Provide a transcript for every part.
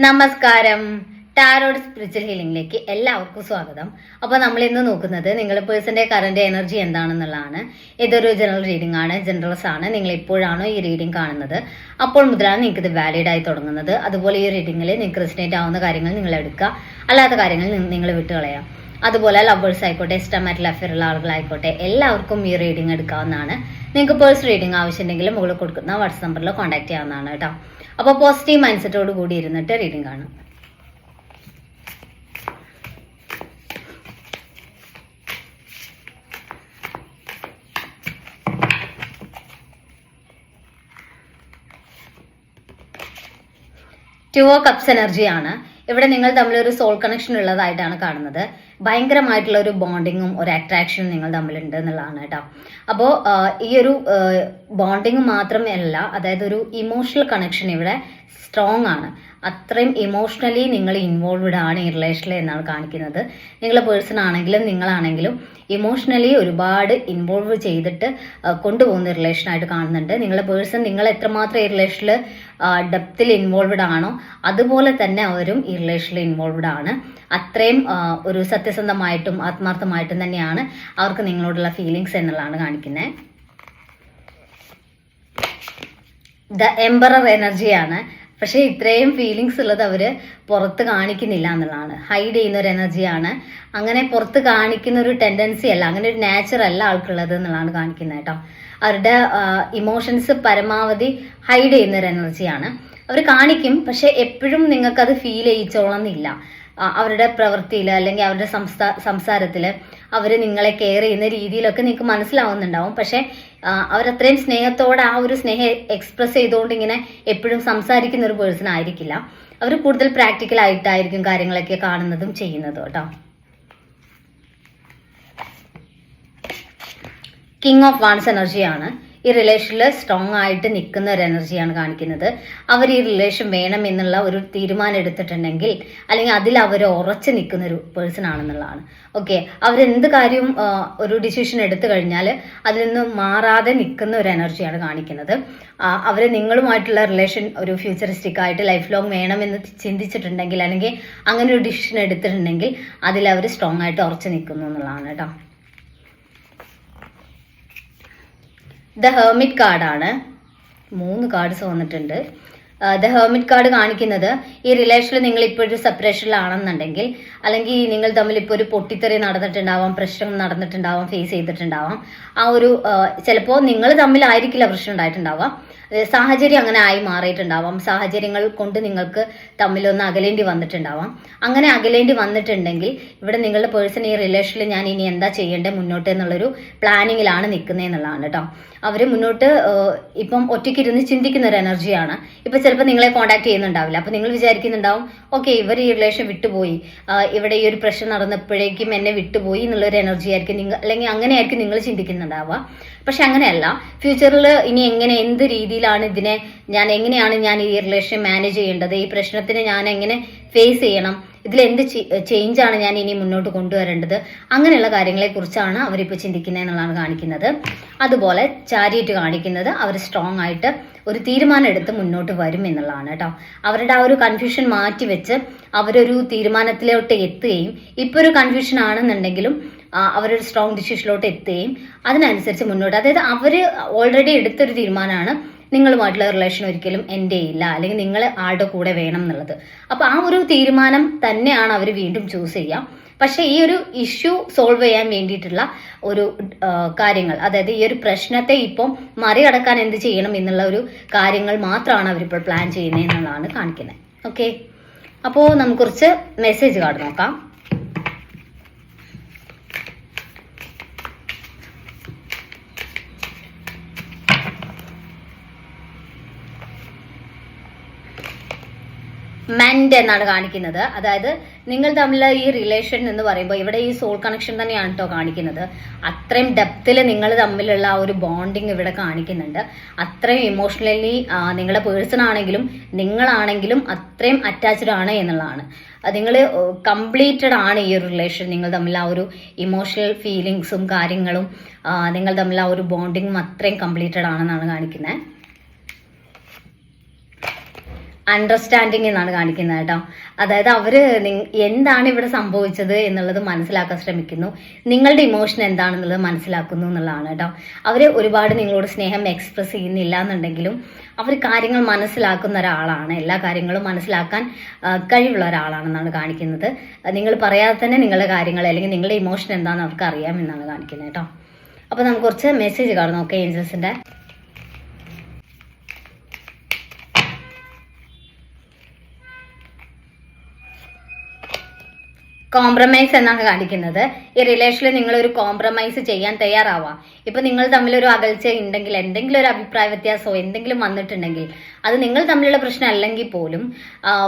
നമസ്കാരം. Tarot spiritual ഹീലിംഗിലേക്ക് എല്ലാവർക്കും സ്വാഗതം. അപ്പോൾ നമ്മൾ ഇന്ന് നോക്കുന്നത് നിങ്ങളുടെ പേഴ്സന്റെ കറന്റ് എനർജി എന്താണെന്നുള്ളതാണ്. ഇതൊരു ജനറൽ റീഡിംഗ് ആണ്, ജനറൽസ് ആണ്. നിങ്ങൾ എപ്പോഴാണോ ഈ റീഡിംഗ് കാണുന്നത് അപ്പോൾ മുതലാണ് നിങ്ങൾക്ക് ഇത് വാലിഡ് ആയി തുടങ്ങുന്നത്. അതുപോലെ ഈ റീഡിംഗിൽ നിങ്ങൾക്ക് റെസിനേറ്റ് ആവുന്ന കാര്യങ്ങൾ നിങ്ങൾ എടുക്കുക, അല്ലാത്ത കാര്യങ്ങൾ നിങ്ങൾ വിട്ടുകളയാം. അതുപോലെ ലവേഴ്സ് ആയിക്കോട്ടെ, ഇഷ്ടമായിട്ടുള്ള അഫെയറുള്ള ആളുകളായിക്കോട്ടെ, എല്ലാവർക്കും ഈ റീഡിംഗ് എടുക്കാവുന്നതാണ്. നിങ്ങൾക്ക് പേഴ്സ് റീഡിംഗ് ആവശ്യമുണ്ടെങ്കിൽ മുകളിൽ കൊടുക്കുന്ന വാട്സ്ആപ്പ് നമ്പറിൽ കോൺടാക്ട് ചെയ്യാവുന്നതാണ് കേട്ടോ. അപ്പോൾ പോസിറ്റീവ് മൈൻഡ് സെറ്റോട് കൂടി ഇരുന്നിട്ട് റീഡിംഗ് കാണും. ടു ഓഫ് കപ്സ് എനർജിയാണ്. ഇവിടെ നിങ്ങൾ തമ്മിലൊരു സോൾ കണക്ഷൻ ഉള്ളതായിട്ടാണ് കാണുന്നത്. ഭയങ്കരമായിട്ടുള്ള ഒരു ബോണ്ടിങ്ങും ഒരു അട്രാക്ഷനും നിങ്ങൾ തമ്മിലുണ്ട് എന്നുള്ളതാണ് കേട്ടോ. അപ്പോൾ ഈ ഒരു ബോണ്ടിങ് മാത്രമല്ല, അതായത് ഒരു ഇമോഷണൽ കണക്ഷൻ ഇവിടെ സ്ട്രോങ് ആണ്. അത്രയും ഇമോഷണലി നിങ്ങൾ ഇൻവോൾവ്ഡ് ആണ് ഈ റിലേഷനിൽ എന്നാണ് കാണിക്കുന്നത്. നിങ്ങളെ പേഴ്സൺ ആണെങ്കിലും നിങ്ങളാണെങ്കിലും ഇമോഷണലി ഒരുപാട് ഇൻവോൾവ് ചെയ്തിട്ട് കൊണ്ടുപോകുന്ന റിലേഷനായിട്ട് കാണുന്നുണ്ട്. നിങ്ങളുടെ പേഴ്സൺ നിങ്ങൾ എത്രമാത്രം ഈ റിലേഷനിൽ ഡെപ്തിൽ ഇൻവോൾവ്ഡ് ആണോ അതുപോലെ തന്നെ അവരും ഈ റിലേഷനിൽ ഇൻവോൾവ്ഡ് ആണ്. അത്രയും ഒരു സത്യസന്ധമായിട്ടും ആത്മാർത്ഥമായിട്ടും തന്നെയാണ് അവർക്ക് നിങ്ങളോടുള്ള ഫീലിങ്സ് എന്നുള്ളതാണ് കാണിക്കുന്നത്. ദ എംബറർ എനർജിയാണ്. പക്ഷേ ഇത്രയും ഫീലിങ്സ് ഉള്ളത് അവര് പുറത്ത് കാണിക്കുന്നില്ല എന്നുള്ളതാണ്. ഹൈഡ് ചെയ്യുന്ന ഒരു എനർജിയാണ്. അങ്ങനെ പുറത്ത് കാണിക്കുന്ന ഒരു ടെൻഡൻസി അല്ല, അങ്ങനെ ഒരു നേച്ചർ അല്ല ആൾക്കുള്ളത് എന്നുള്ളതാണ് കാണിക്കുന്നത് കേട്ടോ. അവരുടെ ഇമോഷൻസ് പരമാവധി ഹൈഡ് ചെയ്യുന്ന ഒരു എനർജിയാണ്. അവർ കാണിക്കും, പക്ഷെ എപ്പോഴും നിങ്ങൾക്കത് ഫീൽ ചെയ്യിച്ചോളന്നില്ല. അവരുടെ പ്രവൃത്തിയിൽ അല്ലെങ്കിൽ അവരുടെ സംസാരത്തിൽ അവർ നിങ്ങളെ കെയർ ചെയ്യുന്ന രീതിയിലൊക്കെ നിങ്ങൾക്ക് മനസ്സിലാവുന്നുണ്ടാവും. പക്ഷെ അവരത്രയും സ്നേഹത്തോടെ ആ ഒരു സ്നേഹം എക്സ്പ്രസ് ചെയ്തുകൊണ്ട് ഇങ്ങനെ എപ്പോഴും സംസാരിക്കുന്ന ഒരു പേഴ്സൺ ആയിരിക്കില്ല. അവർ കൂടുതൽ പ്രാക്ടിക്കൽ ആയിട്ടായിരിക്കും കാര്യങ്ങളൊക്കെ കാണുന്നതും ചെയ്യുന്നതും കേട്ടോ. കിങ് ഓഫ് വാൺസ് എനർജിയാണ്. ഈ റിലേഷനിൽ സ്ട്രോങ് ആയിട്ട് നിൽക്കുന്ന ഒരു എനർജിയാണ് കാണിക്കുന്നത്. അവർ ഈ റിലേഷൻ വേണം എന്നുള്ള ഒരു തീരുമാനം എടുത്തിട്ടുണ്ടെങ്കിൽ അല്ലെങ്കിൽ അതിൽ അവർ ഉറച്ചു നിൽക്കുന്ന ഒരു പേഴ്സൺ ആണെന്നുള്ളതാണ്. ഓക്കെ, അവരെന്ത് കാര്യവും ഒരു ഡിസിഷൻ എടുത്തു കഴിഞ്ഞാൽ അതിൽ നിന്ന് മാറാതെ നിൽക്കുന്ന ഒരു എനർജിയാണ് കാണിക്കുന്നത്. അവർ നിങ്ങളുമായിട്ടുള്ള റിലേഷൻ ഒരു ഫ്യൂച്ചറിസ്റ്റിക് ആയിട്ട് ലൈഫ് ലോങ് വേണമെന്ന് ചിന്തിച്ചിട്ടുണ്ടെങ്കിൽ അല്ലെങ്കിൽ അങ്ങനെ ഒരു ഡിസിഷൻ എടുത്തിട്ടുണ്ടെങ്കിൽ അതിൽ അവർ സ്ട്രോങ് ആയിട്ട് ഉറച്ചു നിൽക്കുന്നു എന്നുള്ളതാണ് കേട്ടോ. ദ ഹെർമിറ്റ് കാർഡാണ്. 3 കാർഡ്സ് വന്നിട്ടുണ്ട്. ദ ഹെർമിറ്റ് കാർഡ് കാണിക്കുന്നത് ഈ റിലേഷനിൽ നിങ്ങൾ ഇപ്പോൾ ഒരു സെപ്പറേഷനിലാണെന്നുണ്ടെങ്കിൽ അല്ലെങ്കിൽ നിങ്ങൾ തമ്മിൽ ഇപ്പോൾ ഒരു പൊട്ടിത്തെറി നടന്നിട്ടുണ്ടാവാം, പ്രശ്നം നടന്നിട്ടുണ്ടാവാം, ഫേസ് ചെയ്തിട്ടുണ്ടാവാം. ആ ഒരു ചിലപ്പോൾ നിങ്ങൾ തമ്മിലായിരിക്കില്ല പ്രശ്നം ഉണ്ടായിട്ടുണ്ടാവാം, സാഹചര്യം അങ്ങനെ ആയി മാറിയിട്ടുണ്ടാവാം. സാഹചര്യങ്ങൾ കൊണ്ട് നിങ്ങൾക്ക് തമ്മിലൊന്ന് അകലേണ്ടി വന്നിട്ടുണ്ടാവാം. അങ്ങനെ അകലേണ്ടി വന്നിട്ടുണ്ടെങ്കിൽ ഇവിടെ നിങ്ങളുടെ പേഴ്സൺ ഈ റിലേഷനിൽ ഞാൻ ഇനി എന്താ ചെയ്യേണ്ടത് മുന്നോട്ട് എന്നുള്ളൊരു പ്ലാനിങ്ങിലാണ് നിൽക്കുന്നതെന്നുള്ളതാണ് കേട്ടോ. അവർ മുന്നോട്ട് ഇപ്പം ഒറ്റയ്ക്കിരുന്ന് ചിന്തിക്കുന്ന ഒരു എനർജിയാണ്. ഇപ്പം ചിലപ്പോൾ നിങ്ങളെ കോൺടാക്ട് ചെയ്യുന്നുണ്ടാവില്ല. അപ്പം നിങ്ങൾ വിചാരിക്കുന്നുണ്ടാവും, ഓക്കെ ഇവർ ഈ റിലേഷൻ വിട്ടുപോയി, ഇവിടെ ഈ ഒരു പ്രശ്നം നടന്നപ്പോഴേക്കും എന്നെ വിട്ടുപോയി എന്നുള്ളൊരു എനർജി ആയിരിക്കും നിങ്ങൾ, അല്ലെങ്കിൽ അങ്ങനെയായിരിക്കും നിങ്ങൾ ചിന്തിക്കുന്നുണ്ടാവുക. പക്ഷെ അങ്ങനെയല്ല. ഫ്യൂച്ചറിൽ ഇനി എങ്ങനെ എന്ത് രീതിയിലാണ് എങ്ങനെയാണ് ഞാൻ ഈ റിലേഷൻ മാനേജ് ചെയ്യേണ്ടത്, ഈ പ്രശ്നത്തിന് ഞാൻ എങ്ങനെ ഫേസ് ചെയ്യണം, ഇതിലെന്ത് ചേഞ്ചാണ് ഞാൻ ഇനി മുന്നോട്ട് കൊണ്ടുവരേണ്ടത്, അങ്ങനെയുള്ള കാര്യങ്ങളെ കുറിച്ചാണ് അവരിപ്പോൾ ചിന്തിക്കുന്നത് എന്നുള്ളതാണ് കാണിക്കുന്നത്. അതുപോലെ ചാരിയറ്റ് കാണിക്കുന്നത് അവർ സ്ട്രോങ് ആയിട്ട് ഒരു തീരുമാനം എടുത്ത് മുന്നോട്ട് വരും എന്നുള്ളതാണ് കേട്ടോ. അവരുടെ ആ ഒരു കൺഫ്യൂഷൻ മാറ്റി വെച്ച് അവരൊരു തീരുമാനത്തിലോട്ട് എത്തുകയും ഇപ്പോൾ ഒരു കൺഫ്യൂഷൻ ആണെന്നുണ്ടെങ്കിലും അവരൊരു സ്ട്രോങ് ഡിസിഷനിലോട്ട് എത്തുകയും അതിനനുസരിച്ച് മുന്നോട്ട്, അതായത് അവർ ഓൾറെഡി എടുത്തൊരു തീരുമാനമാണ് നിങ്ങളുമായിട്ടുള്ള റിലേഷൻ ഒരിക്കലും എൻഡ് ചെയ്യില്ല അല്ലെങ്കിൽ നിങ്ങൾ ആളുടെ കൂടെ വേണം എന്നുള്ളത്. അപ്പോൾ ആ ഒരു തീരുമാനം തന്നെയാണ് അവർ വീണ്ടും ചൂസ് ചെയ്യുക. പക്ഷേ ഈ ഒരു ഇഷ്യൂ സോൾവ് ചെയ്യാൻ വേണ്ടിയിട്ടുള്ള ഒരു കാര്യങ്ങൾ, അതായത് ഈ ഒരു പ്രശ്നത്തെ ഇപ്പം മറികടക്കാൻ എന്ത് ചെയ്യണം എന്നുള്ള ഒരു കാര്യങ്ങൾ മാത്രമാണ് അവരിപ്പോൾ പ്ലാൻ ചെയ്യുന്നത് എന്നുള്ളതാണ് കാണിക്കുന്നത്. ഓക്കെ, അപ്പോൾ നമുക്ക് കുറച്ച് മെസ്സേജ് കാർഡ് നോക്കാം. മെൻഡ് എന്നാണ് കാണിക്കുന്നത്. അതായത് നിങ്ങൾ തമ്മിലുള്ള ഈ റിലേഷൻ എന്ന് പറയുമ്പോൾ ഇവിടെ ഈ സോൾ കണക്ഷൻ തന്നെയാണ് കേട്ടോ കാണിക്കുന്നത്. അത്രയും ഡെപ്തിൽ നിങ്ങൾ തമ്മിലുള്ള ആ ഒരു ബോണ്ടിങ് ഇവിടെ കാണിക്കുന്നുണ്ട്. അത്രയും ഇമോഷണലി നിങ്ങളുടെ പേഴ്സൺ ആണെങ്കിലും നിങ്ങളാണെങ്കിലും അത്രയും അറ്റാച്ച്ഡ് ആണ് എന്നുള്ളതാണ്. നിങ്ങൾ കംപ്ലീറ്റഡ് ആണ് ഈ ഒരു റിലേഷൻ. നിങ്ങൾ തമ്മിൽ ആ ഒരു ഇമോഷണൽ ഫീലിങ്സും കാര്യങ്ങളും നിങ്ങൾ തമ്മിൽ ആ ഒരു ബോണ്ടിങ്ങും അത്രയും കംപ്ലീറ്റഡ് ആണെന്നാണ് കാണിക്കുന്നത്. അണ്ടർസ്റ്റാൻഡിങ് എന്നാണ് കാണിക്കുന്നത് കേട്ടോ. അതായത് അവര് എന്താണ് ഇവിടെ സംഭവിച്ചത് എന്നുള്ളത് മനസ്സിലാക്കാൻ ശ്രമിക്കുന്നു, നിങ്ങളുടെ ഇമോഷൻ എന്താണെന്നുള്ളത് മനസ്സിലാക്കുന്നു എന്നുള്ളതാണ് കേട്ടോ. അവര് ഒരുപാട് നിങ്ങളോട് സ്നേഹം എക്സ്പ്രസ് ചെയ്യുന്നില്ല എന്നുണ്ടെങ്കിലും അവർ കാര്യങ്ങൾ മനസ്സിലാക്കുന്ന ഒരാളാണ്, എല്ലാ കാര്യങ്ങളും മനസ്സിലാക്കാൻ കഴിവുള്ള ഒരാളാണെന്നാണ് കാണിക്കുന്നത്. നിങ്ങൾ പറയാതെ തന്നെ നിങ്ങളുടെ കാര്യങ്ങൾ അല്ലെങ്കിൽ നിങ്ങളുടെ ഇമോഷൻ എന്താണെന്ന് അവർക്ക് അറിയാം എന്നാണ് കാണിക്കുന്നത് കേട്ടോ. അപ്പൊ നമുക്ക് കുറച്ച് മെസ്സേജ് കാണാം. ഓക്കെ, ഏഞ്ചൽസിന്റെ കോംപ്രമൈസ് എന്നാണ് കാണിക്കുന്നത്. ഈ റിലേഷനിൽ നിങ്ങൾ ഒരു കോംപ്രമൈസ് ചെയ്യാൻ തയ്യാറാവുക. ഇപ്പൊ നിങ്ങൾ തമ്മിലൊരു അകൽച്ച ഉണ്ടെങ്കിൽ, എന്തെങ്കിലും ഒരു അഭിപ്രായ വ്യത്യാസമോ എന്തെങ്കിലും വന്നിട്ടുണ്ടെങ്കിൽ, അത് നിങ്ങൾ തമ്മിലുള്ള പ്രശ്നം അല്ലെങ്കിൽ പോലും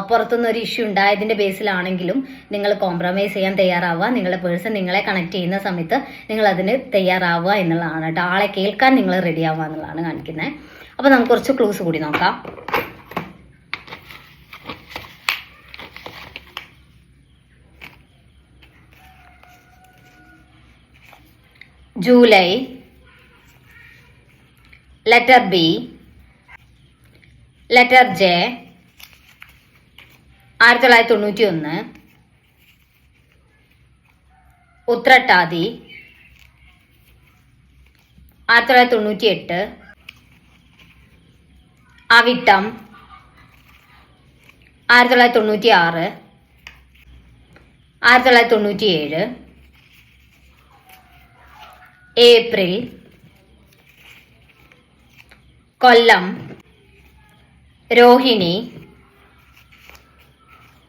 പുറത്തുനിന്ന് ഒരു ഇഷ്യൂ ഉണ്ടായതിന്റെ ബേസിലാണെങ്കിലും നിങ്ങൾ കോംപ്രമൈസ് ചെയ്യാൻ തയ്യാറാവുക. നിങ്ങളുടെ പേഴ്സൺ നിങ്ങളെ കണക്ട് ചെയ്യുന്ന സമയത്ത് നിങ്ങൾ അതിന് തയ്യാറാവുക എന്നുള്ളതാണ് കേട്ടോ. ആളെ കേൾക്കാൻ നിങ്ങൾ റെഡി ആവുക എന്നുള്ളതാണ് കാണിക്കുന്നത്. അപ്പൊ നമുക്ക് കുറച്ച് ക്ലൂസ് കൂടി നോക്കാം. July, letter B, letter J, 1991, Uthrattathi, 1998, Avittam, 1996, 1997, April, Kollam, Rohini,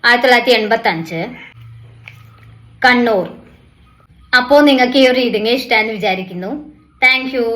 1985, Kannur. അപ്പോൾ നിങ്ങൾക്ക് ഈ ഒരു റീഡിംഗ് ഇഷ്ടമാണെന്ന് വിചാരിക്കുന്നു. Thank U.